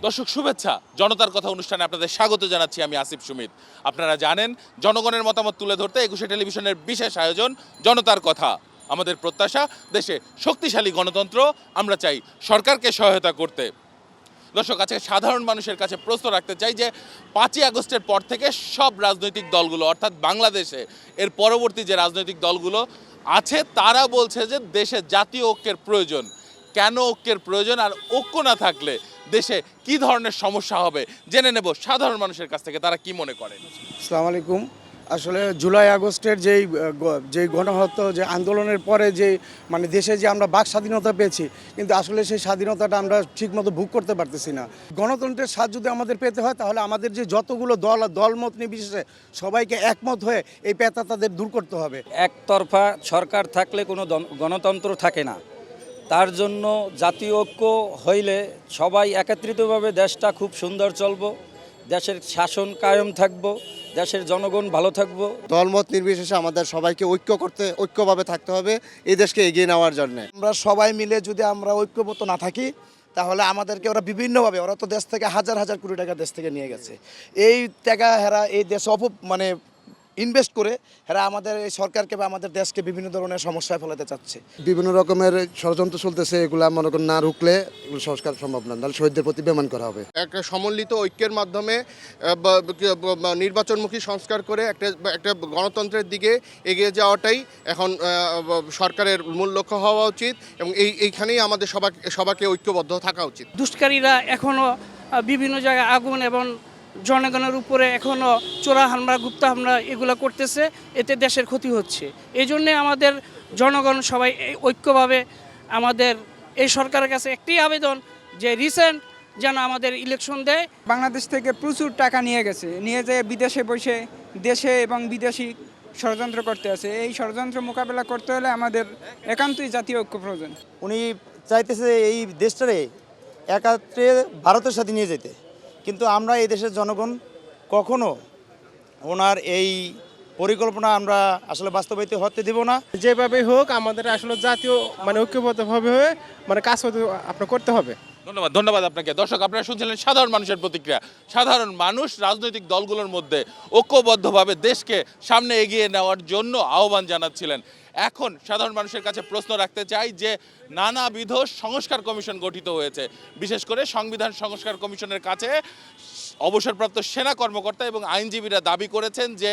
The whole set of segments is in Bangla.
দর্শক শুভেচ্ছা, জনতার কথা অনুষ্ঠানে আপনাদের স্বাগত জানাচ্ছি। আমি আসিফ সুমিত। আপনারা জানেন, জনগণের মতামত তুলে ধরতে একুশে টেলিভিশনের বিশেষ আয়োজন জনতার কথা। আমাদের প্রত্যাশা, দেশে শক্তিশালী গণতন্ত্র। আমরা চাই সরকারকে সহায়তা করতে। দর্শক, আজকে সাধারণ মানুষের কাছে প্রশ্ন রাখতে চাই যে 5ই আগস্টের পর থেকে সব রাজনৈতিক দলগুলো, অর্থাৎ বাংলাদেশে এর পরবর্তী যে রাজনৈতিক দলগুলো আছে, তারা বলছে যে দেশে জাতীয় ঐক্যের প্রয়োজন। কেন ঐক্যের প্রয়োজন, আর ঐক্য না থাকলে দেশে কি ধরনের সমস্যা হবে, জেনে নেব সাধারণ মানুষের কাছ থেকে তারা কি মনে করেন। আসসালামু আলাইকুম। আসলে জুলাই আগস্টের যেই গণহত্যা, যে আন্দোলনের পরে যে দেশে যে আমরা বাক স্বাধীনতা পেয়েছি, কিন্তু আসলে সেই স্বাধীনতাটা আমরা ঠিকমতো ভোগ করতে পারতেছি না। গণতন্ত্রের স্বাদ যদি আমাদের পেতে হয়, তাহলে আমাদের যে যতগুলো দলমত নির্বিশেষে সবাইকে একমত হয়ে এই পেতা তাদের দূর করতে হবে। একতরফা সরকার থাকলে কোনো গণতন্ত্র থাকে না। তার জন্য জাতীয় ঐক্য হইলে সবাই একত্রিতভাবে দেশটা খুব সুন্দর চলবো, দেশের শাসন কায়েম থাকবো, দেশের জনগণ ভালো থাকবো। দলমত নির্বিশেষে আমাদের সবাইকে ঐক্যভাবে থাকতে হবে এই দেশকে এগিয়ে নেওয়ার জন্য। আমরা সবাই মিলে যদি আমরা ঐক্যবদ্ধ না থাকি, তাহলে আমাদেরকে ওরা বিভিন্নভাবে, ওরা তো দেশ থেকে হাজার হাজার কোটি টাকা দেশ থেকে নিয়ে গেছে। এই টাকা হেরা এই দেশে ইনভেস্ট করে এরা আমাদের এই সরকারকে বা আমাদের দেশকে বিভিন্ন ধরনের সমস্যায় ফেলাতে চাচ্ছে। বিভিন্ন রকমের ষড়যন্ত্র চলতেছে, এগুলা মনে করেন না রুখলে এগুলো সংস্কার সম্ভব না, তাহলে শহীদদের প্রতি বেমান করা হবে। একটা সমন্বিত ঐক্যের মাধ্যমে নির্বাচনমুখী সংস্কার করে একটা গণতন্ত্রের দিকে এগিয়ে যাওয়াটাই এখন সরকারের মূল লক্ষ্য হওয়া উচিত, এবং এইখানেই আমাদের সবাইকে ঐক্যবদ্ধ থাকা উচিত। দুষ্কারীরা এখনও বিভিন্ন জায়গায় আগুন এবং জনগণের উপরে এখনও চোরা হামলা, গুপ্ত হামলা এগুলো করতেছে, এতে দেশের ক্ষতি হচ্ছে। এই জন্যে আমাদের জনগণ সবাই ঐক্যভাবে আমাদের এই সরকারের কাছে একটি আবেদন যে রিসেন্ট যেন আমাদের ইলেকশন দেয়। বাংলাদেশ থেকে প্রচুর টাকা নিয়ে গেছে, নিয়ে যেয়ে বিদেশে বসে দেশে এবং বিদেশি ষড়যন্ত্র করতে আছে। এই ষড়যন্ত্র মোকাবেলা করতে হলে আমাদের একান্তই জাতীয় ঐক্য প্রয়োজন। উনি চাইতেছে এই দেশটারে একাত্রে ভারতের সাথে নিয়ে যেতে, কিন্তু আমরা এই দেশের জনগণ কখনো ওনার এই পরিকল্পনা আমরা আসলে বাস্তবায়িত হতে দেব না। যেভাবে হোক আমাদের আসলে জাতীয় ঐক্যবদ্ধভাবে হয়ে কাজ করতে হবে। ধন্যবাদ আপনাকে। দর্শক, আপনারা শুনছিলেন সাধারণ মানুষের প্রতিক্রিয়া। সাধারণ মানুষ রাজনৈতিক দলগুলোর মধ্যে ঐক্যবদ্ধভাবে দেশকে সামনে এগিয়ে নেওয়ার জন্য আহ্বান জানাচ্ছিলেন। এখন সাধারণ মানুষের কাছে প্রশ্ন রাখতে চাই যে নানাবিধ সংস্কার কমিশন গঠিত হয়েছে, বিশেষ করে সংবিধান সংস্কার কমিশনের কাছে অবসরপ্রাপ্ত সেনা কর্মকর্তা এবং আইনজীবীরা দাবি করেছেন যে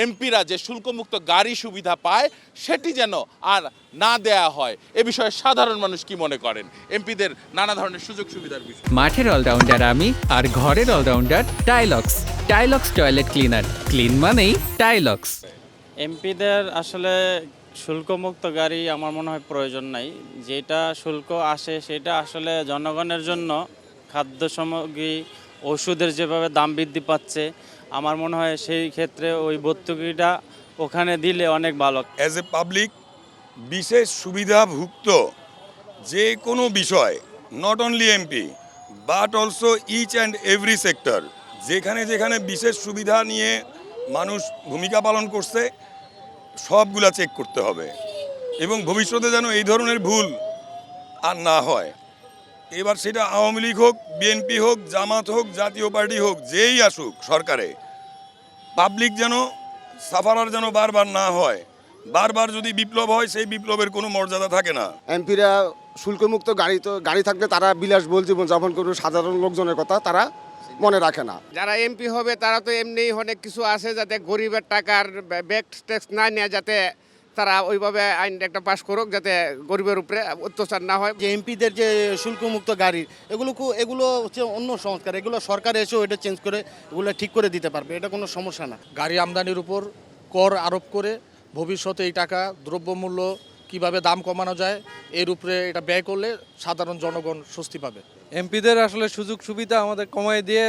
এমপিরা যে শুল্কমুক্ত গাড়ি সুবিধা পায় সেটি যেন আর না দেয়া হয়। এ বিষয়ে সাধারণ মানুষ কি মনে করেন, এমপিদের নানা ধরনের সুযোগ সুবিধার বিষয়? মাঠের অলরাউন্ডার আমি, আর ঘরের allrounder Tilex. Tilex toilet cleaner, clean মানেই টাইলক্স। এমপিদের আসলে শুল্কমুক্ত গাড়ি আমার মনে হয় প্রয়োজন নাই। যেটা শুল্ক আসে সেটা আসলে জনগণের জন্য, খাদ্য সামগ্রী, ওষুধের যেভাবে দাম বৃদ্ধি পাচ্ছে, আমার মনে হয় সেই ক্ষেত্রে ওই ভর্তুকিটা ওখানে দিলে অনেক ভালো। অ্যাজ এ পাবলিক বিশেষ সুবিধাভুক্ত যে কোনো বিষয়, not only MP but also each and every sector, যেখানে যেখানে বিশেষ সুবিধা নিয়ে মানুষ ভূমিকা পালন করছে সবগুলা চেক করতে হবে, এবং ভবিষ্যতে যেন এই ধরনের ভুল আর না হয়। এবার সেটা আওয়ামী লীগ হোক, বিএনপি হোক, জামাত হোক, জাতীয় পার্টি হোক, যেই আসুক সরকারে, পাবলিক যেন সাফারার যেন বারবার না হয়। বারবার যদি বিপ্লব হয়, সেই বিপ্লবের কোনো মর্যাদা থাকে না। এমপিরা শুল্কমুক্ত গাড়ি থাকলে তারা বিলাসবহুল জীবন যাপন করবে, সাধারণ লোকজনের কথা তারা মনে রাখে না। যারা এমপি হবে তারা তো এমনি অনেক কিছু আছে, যাতে গরিবের টাকার ব্যাক ট্যাক্স না নেয়, যাতে তারা ওইভাবে আইন একটা পাশ করুক, যাতে গরিবের উপরে অত্যাচার না হয়। যে এমপিদের যে শুল্কমুক্ত গাড়ি, এগুলো হচ্ছে অন্য সংস্কার, এগুলো সরকার এসেও এটা চেঞ্জ করে এগুলো ঠিক করে দিতে পারবে, এটা কোনো সমস্যা না। গাড়ি আমদানির উপর কর আরোপ করে ভবিষ্যতে এই টাকা দ্রব্যমূল্য কিভাবে দাম কমানো যায় এর উপরে এটা ব্যয় করলে সাধারণ জনগণ স্বস্তি পাবে। এমপিদের আসলে সুযোগ সুবিধা আমাদের কমাই দিয়ে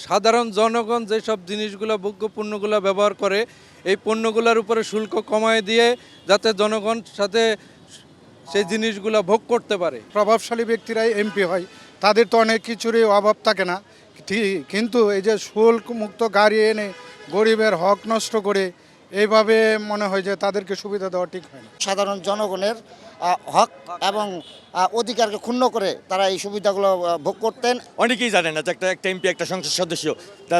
সাধারণ জনগণ যেসব জিনিসগুলো, ভোগ্য পণ্যগুলো ব্যবহার করে, এই পণ্যগুলোর উপরে শুল্ক কমাই দিয়ে যাতে জনগণ সাথে সেই জিনিসগুলো ভোগ করতে পারে। প্রভাবশালী ব্যক্তিরাই এমপি হয়, তাদের তো অনেক কিছুরই অভাব থাকে না, ঠিক, কিন্তু এই যে শুল্ক মুক্ত গাড়ি এনে গরিবের হক নষ্ট করে এইভাবে মনে হয় যে তাদেরকে সুবিধা দেওয়া ঠিক হয় না। সাধারণ জনগণের হক এবং অধিকারকে ক্ষুণ্ণ করে তারা এই সুবিধাগুলো ভোগ করতেন। অনেকেই জানে না যে একটা এমপি একটা সংসদ সদস্য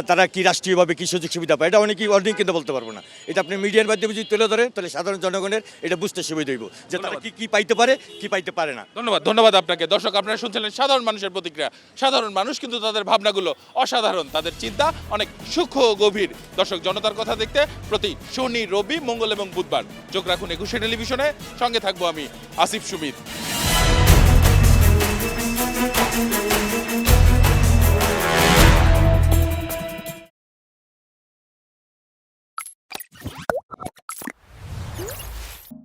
তারা কি রাষ্ট্রীয়ভাবে কি সুযোগ সুবিধা পায়, এটা অনেকেই কিন্তু বলতে পারবো না। এটা আপনি মিডিয়ার মাধ্যমে যদি তুলে ধরে তাহলে সাধারণ জনগণের এটা বুঝতে সুবিধা হইব যে তারা কি পাইতে পারে কি পাইতে পারে না। ধন্যবাদ আপনাকে। দর্শক, আপনারা শুনছিলেন সাধারণ মানুষের প্রতিক্রিয়া। সাধারণ মানুষ কিন্তু তাদের ভাবনাগুলো অসাধারণ, তাদের চিন্তা অনেক সূক্ষ্ম ও গভীর। দর্শক, জনতার কথা দেখতে প্রতি শনি, রবি, মঙ্গল এবং বুধবার চোখ রাখুন 21 টেলিভিশনে। সঙ্গে থাকবো আমি আসিফ সুমিত।